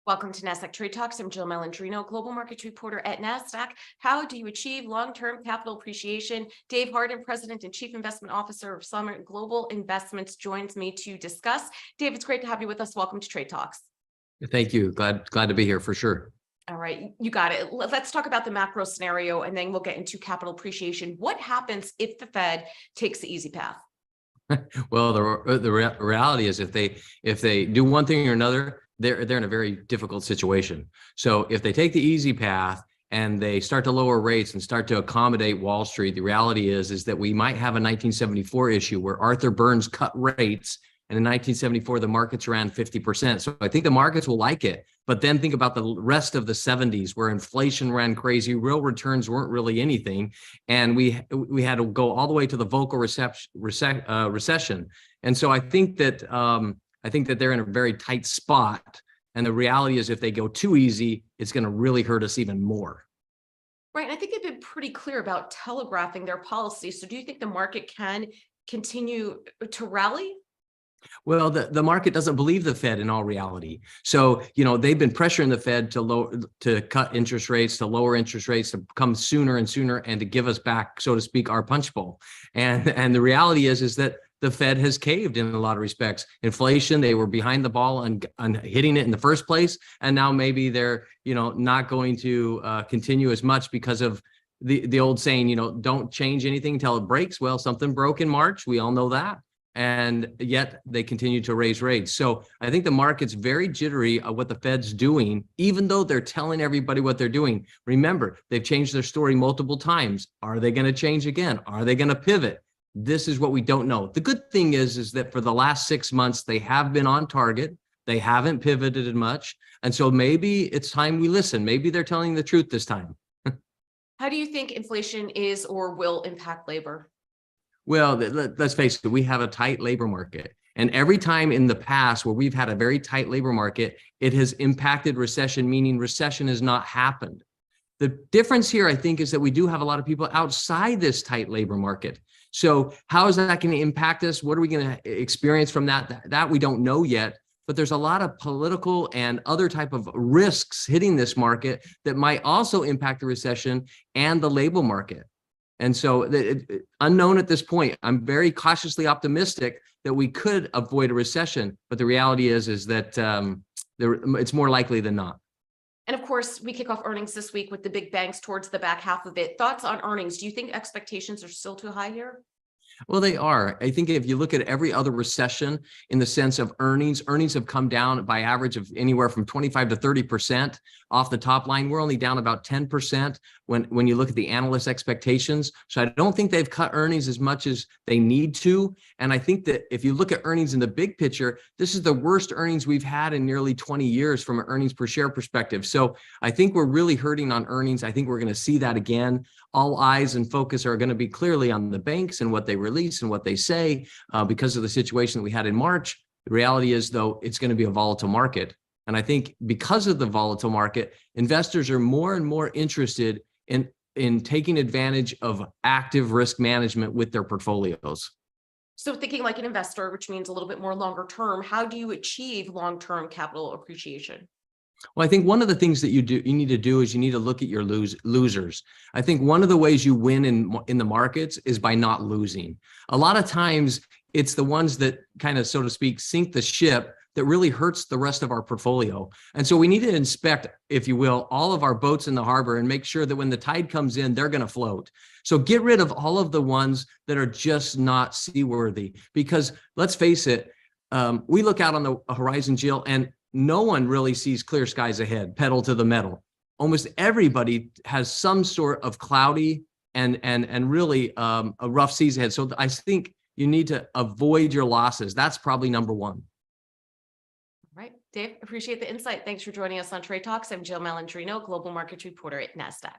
Welcome to Nasdaq TradeTalks. I'm Jill Malandrino, global markets reporter at Nasdaq. How do you achieve long-term capital appreciation? Dave Harden, President and Chief Investment Officer of Summit Global Investments, joins me to discuss. Dave, it's great to have you with us. Welcome to Trade Talks. Thank you. Glad to be here for sure. All right, you got it. Let's talk about the macro scenario, and then we'll get into capital appreciation. What happens if the Fed takes the easy path? Well, the reality is if they do one thing or another, they're in a very difficult situation. So if they take the easy path and they start to lower rates and start to accommodate Wall Street, the reality is that we might have a 1974 issue where Arthur Burns cut rates, and in 1974 the markets ran 50%. So I think the markets will like it. But then think about the rest of the 70s where inflation ran crazy, real returns weren't really anything, and we had to go all the way to the Volcker recession. And so I think that they're in a very tight spot. And the reality is if they go too easy, it's going to really hurt us even more. Right. And I think they've been pretty clear about telegraphing their policy. So do you think the market can continue to rally? Well, the market doesn't believe the Fed in all reality. So, they've been pressuring the Fed to cut interest rates, to lower interest rates, to come sooner and sooner, and to give us back, so to speak, our punch bowl. And the reality is that the Fed has caved in a lot of respects. Inflation, they were behind the ball on hitting it in the first place, and now maybe they're not going to continue as much because of the old saying, don't change anything until it breaks. Well, something broke in March. We all know that. And yet they continue to raise rates. So I think the market's very jittery of what the Fed's doing, even though they're telling everybody what they're doing. Remember, they've changed their story multiple times. Are they going to change again? Are they going to pivot? This is what we don't know. The good thing is that for the last 6 months, they have been on target. They haven't pivoted much. And so maybe it's time we listen. Maybe they're telling the truth this time. How do you think inflation is or will impact labor? Well, let's face it, we have a tight labor market. And every time in the past where we've had a very tight labor market, it has impacted recession, meaning recession has not happened. The difference here, I think, is that we do have a lot of people outside this tight labor market. So how is that going to impact us? What are we going to experience from that? That we don't know yet. But there's a lot of political and other type of risks hitting this market that might also impact the recession and the labor market. And so unknown at this point. I'm very cautiously optimistic that we could avoid a recession, but the reality is that it's more likely than not. And of course, we kick off earnings this week with the big banks towards the back half of it. Thoughts on earnings? Do you think expectations are still too high here? Well, they are. I think if you look at every other recession in the sense of earnings have come down by average of anywhere from 25 to 30% off the top line. We're only down about 10% when you look at the analyst expectations. So I don't think they've cut earnings as much as they need to. And I think that if you look at earnings in the big picture, this is the worst earnings we've had in nearly 20 years from an earnings per share perspective. So I think we're really hurting on earnings. I think we're going to see that again. All eyes and focus are going to be clearly on the banks and what they release and what they say because of the situation that we had in March. The reality is, though, it's going to be a volatile market. And I think because of the volatile market, investors are more and more interested in taking advantage of active risk management with their portfolios. So thinking like an investor, which means a little bit more longer term, how do you achieve long-term capital appreciation? Well, I think one of the things that you need to do is you need to look at your losers. I think one of the ways you win in the markets is by not losing. A lot of times it's the ones that kind of, so to speak, sink the ship that really hurts the rest of our portfolio. And so we need to inspect, if you will, all of our boats in the harbor and make sure that when the tide comes in, they're going to float. So get rid of all of the ones that are just not seaworthy, because let's face it, we look out on the horizon, Jill, and no one really sees clear skies ahead, pedal to the metal. Almost everybody has some sort of cloudy and really a rough seas ahead. So I think you need to avoid your losses. That's probably number one. All right, Dave, appreciate the insight. Thanks for joining us on Trade Talks. I'm Jill Malandrino, global markets reporter at Nasdaq.